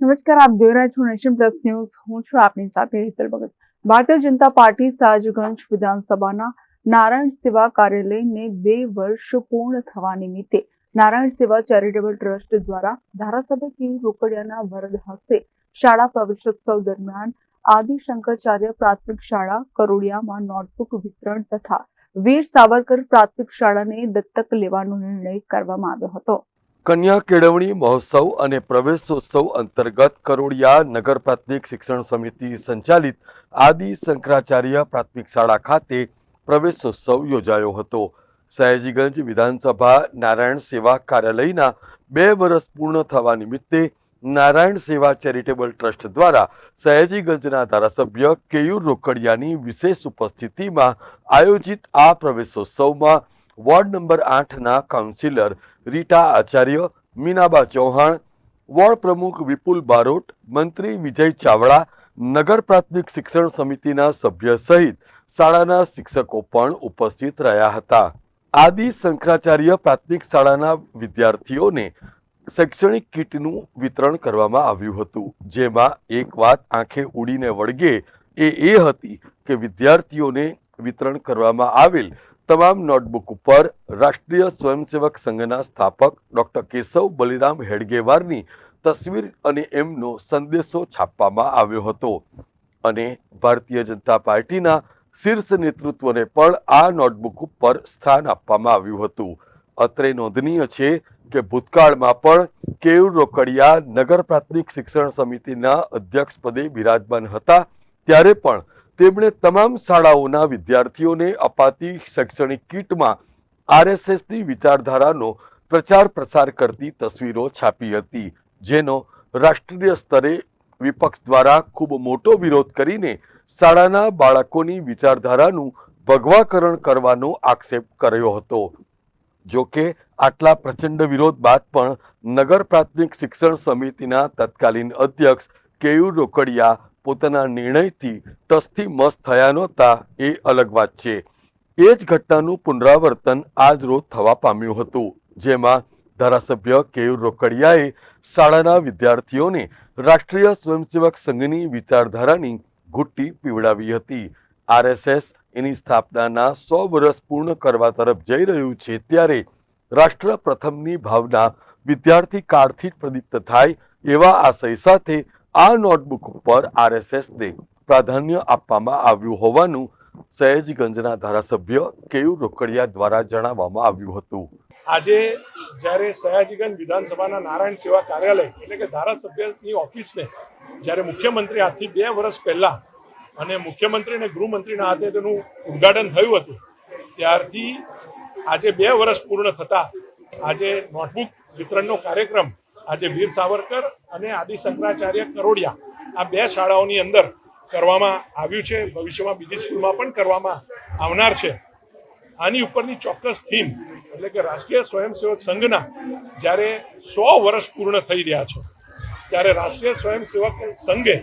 નમસ્કાર, આપ જોઈ રહ્યા છો નેશન પ્લસ ન્યૂઝ. હું છું આપની સાથે હેતલ ભગત. ભારતીય જનતા પાર્ટી સયાજગંજ વિધાનસભાના નારાયણ સેવા કાર્યાલયને 2 વર્ષ પૂર્ણ થવા નિમિત્તે નારાયણ સેવા ચેરિટેબલ ટ્રસ્ટ દ્વારા ધારાસભ્ય કેયુ રોકડિયાના વરદ હસ્તે શાળા પ્રવેશોત્સવ દરમિયાન આદિ શંકરાચાર્ય પ્રાથમિક શાળા કરોડિયામાં નોટબુક વિતરણ તથા વીર સાવરકર પ્રાથમિક શાળાને દત્તક લેવાનો નિર્ણય કરવામાં આવ્યો હતો. કન્યા કેળવણી મહોત્સવ અને પ્રવેશોત્સવ અંતર્ગત કરોડિયા નગર પ્રાથમિક શિક્ષણ સમિતિ સંચાલિત આદિ શંકરાચાર્ય પ્રાથમિક શાળા ખાતે પ્રવેશોત્સવ યોજાયો હતો. સયાજીગંજ વિધાનસભા નારાયણ સેવા કાર્યાલયના 2 વર્ષ પૂર્ણ થવા નિમિત્તે નારાયણ સેવા ચેરિટેબલ ટ્રસ્ટ દ્વારા સયાજીગંજના ધારાસભ્ય કેયુર રોકડિયાની વિશેષ ઉપસ્થિતિમાં આયોજિત આ પ્રવેશોત્સવમાં ward number 8ના councillor Rita Acharya, Minaba Chauhan, ward પ્રમુખ વિપુલ બારોટ, મંત્રી વિજય ચાવડા, નગર પ્રાથમિક શિક્ષણ સમિતિના સભ્ય સહિત શાળાના શિક્ષકો પણ ઉપસ્થિત રહ્યા હતા. આદિ શંકરાચાર્ય પ્રાથમિક શાળાના વિદ્યાર્થીઓને શૈક્ષણિક કીટનું વિતરણ કરવામાં આવ્યું હતું, જેમાં એક વાત આંખે ઉડીને વળગે એ હતી કે વિદ્યાર્થીઓને વિતરણ કરવામાં આવેલ તમામ નોટબુક ઉપર રાષ્ટ્રીય સ્વયંસેવક સંઘના સ્થાપક ડોક્ટર કેશવ બલિરામ હેડગેવારની તસવીર અને એમનો સંદેશો છાપવામાં આવ્યો હતો અને ભારતીય જનતા પાર્ટીના શીર્ષ નેતૃત્વને પણ આ નોટબુક ઉપર સ્થાન આપવામાં આવ્યું હતું. અત્રે નોંધનીય છે કે ભૂતકાળમાં પણ કેયુર રોકડિયા નગર પ્રાથમિક શિક્ષણ સમિતિના અધ્યક્ષ પદે બિરાજમાન હતા, ત્યારે પણ તેમણે તમામ શાળાઓના વિદ્યાર્થીઓને અપાતી શૈક્ષણિક કીટમાં આરએસએસની વિચારધારાનો પ્રચાર પ્રસાર કરતી તસવીરો છાપી હતી, જેનો રાષ્ટ્રીય સ્તરે વિપક્ષ દ્વારા ખૂબ મોટો વિરોધ કરીને શાળાના બાળકોની વિચારધારાનું ભગવાકરણ કરવાનો આક્ષેપ કર્યો હતો. જો કે આટલા પ્રચંડ વિરોધ બાદ પણ નગર પ્રાથમિક શિક્ષણ સમિતિના તત્કાલીન અધ્યક્ષ કેયુર રોકડિયા પોતાના નિર્ણયથી ટસથી મસ થયા નહોતા, એ અલગ વાત છે. એ જ ઘટનાનું પુનરાવર્તન આજ રોજ થવા પામ્યું હતું, જેમાં ધારાસભ્ય કેયુર રોકડિયાએ શાળાના વિદ્યાર્થીઓને રાષ્ટ્રીય સ્વયંસેવક સંઘની વિચારધારાની ઘૂંટી પીવડાવી હતી. આરએસએસ એની સ્થાપનાના 100 વર્ષ પૂર્ણ કરવા તરફ જઈ રહ્યું છે, ત્યારે રાષ્ટ્ર પ્રથમની ભાવના વિદ્યાર્થી કાળથી જ પ્રદીપ્ત થાય એવા આશય સાથે આ નોટબુક ઉપર આરએસએસને પ્રાધાન્ય આપવામાં આવ્યું હોવાનું સયાજીગંજના ધારાસભ્ય કેયુર રોકડિયા દ્વારા જણાવવામાં આવ્યું હતું. આજે જ્યારે સયાજીગંજ વિધાનસભાના નારાયણ સેવા કાર્યાલય એટલે કે ધારાસભ્યની ઓફિસને જ્યારે મુખ્યમંત્રી આજથી 2 વર્ષ પહેલા અને મુખ્યમંત્રી અને ગૃહમંત્રીના હાથે તેનું ઉદ્ઘાટન થયું હતું, ત્યારથી આજે 2 વર્ષ પૂર્ણ થતા આજે નોટબુક વિતરણનો કાર્યક્રમ આજે વીર સાવરકર અને આદિ શંકરાચાર્ય કરોડિયા આ 2 શાળાઓની અંદર કરવામાં આવ્યું છે. ભવિષ્યમાં બીજી સ્કૂલમાં પણ કરવામાં આવનાર છે. આની ઉપરની ચોક્કસ થીમ એટલે કે રાષ્ટ્રીય સ્વયંસેવક સંઘના જ્યારે 100 વર્ષ પૂર્ણ થઈ રહ્યા છે, ત્યારે રાષ્ટ્રીય સ્વયંસેવક સંઘે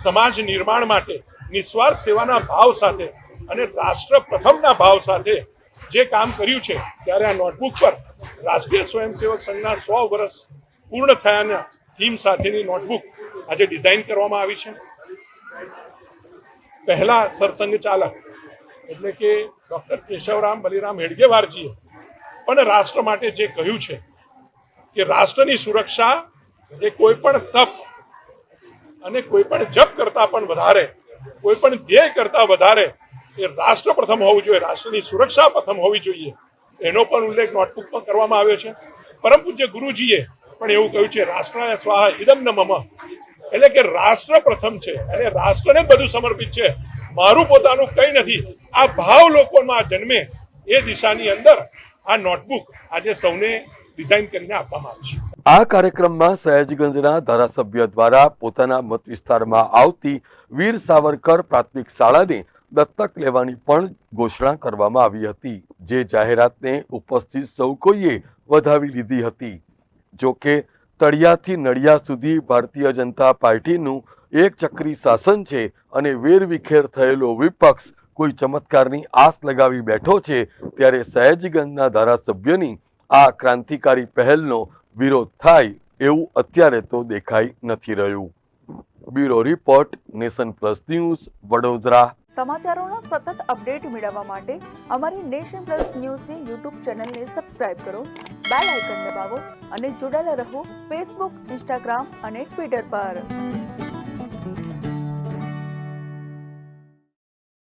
સમાજ નિર્માણ માટે નિસ્વાર્થ સેવાના ભાવ સાથે અને રાષ્ટ્ર પ્રથમના ભાવ સાથે જે કામ કર્યું છે, ત્યારે આ નોટબુક પર રાષ્ટ્રીય સ્વયંસેવક સંઘના 100 વર્ષ પૂર્ણ થયાના થીમ સાથેની નોટબુક આજે ડિઝાઇન કરવામાં આવી છે. પહેલા સરસંઘ ચાલક એટલે કે ડોક્ટર કેશવરામ બલિરામ હેડગેવારજીએ પણ રાષ્ટ્ર માટે જે કહ્યું છે કે રાષ્ટ્રની સુરક્ષા એ કોઈ પણ તપ અને કોઈ પણ જપ કરતા પણ વધારે, કોઈ પણ ધ્યેય કરતા વધારે એ રાષ્ટ્ર પ્રથમ હોવું જોઈએ, રાષ્ટ્રની સુરક્ષા પ્રથમ હોવી જોઈએ, એનો પણ ઉલ્લેખ નોટબુકમાં કરવામાં આવ્યો છે. પરમ પૂજ્ય ગુરુજીએ પણ એવું કહ્યું છે, રાષ્ટ્રાય સ્વાહા ઇદમ ન મમ, એટલે કે રાષ્ટ્ર પ્રથમ છે અને રાષ્ટ્રને જ બધું સમર્પિત છે, મારું પોતાનું કંઈ નથી. આ ભાવ લોકોમાં જન્મે એ દિશાની અંદર આ નોટબુક આજે સૌને ડિઝાઇન કરીને આપવામાં આવી છે. આ કાર્યક્રમમાં સયાજીગંજના ધારાસભ્ય દ્વારા પોતાના મત વિસ્તારમાં આવતી વીર સાવરકર પ્રાથમિક શાળાને દત્તક લેવાની પણ ઘોષણા કરવામાં આવી હતી, જે જાહેરાતને ઉપસ્થિત સૌ કોઈએ વધાવી લીધી હતી. જો કે તળિયાથી નળિયા સુધી ભારતીય જનતા પાર્ટીનું એક ચક્રી શાસન છે અને વેરવિખેર થયેલો વિપક્ષ કોઈ ચમત્કારની આસ લગાવી બેઠો છે, ત્યારે સયાજીગંજના ધારાસભ્યની આ ક્રાંતિકારી પહેલનો વિરોધ થાય એવું અત્યારે તો દેખાઈ નથી રહ્યું. Bureau report, nation plus news, Vadodara. સમાચારોનો સતત અપડેટ મેળવવા માટે અમારી નેશન પ્લસ ન્યૂઝની યુટ્યુબ ચેનલને સબસ્ક્રાઇબ કરો, બેલ આઇકન દબાવો અને જોડાયેલા રહો ફેસબુક, ઇન્સ્ટાગ્રામ અને ટ્વિટર પર.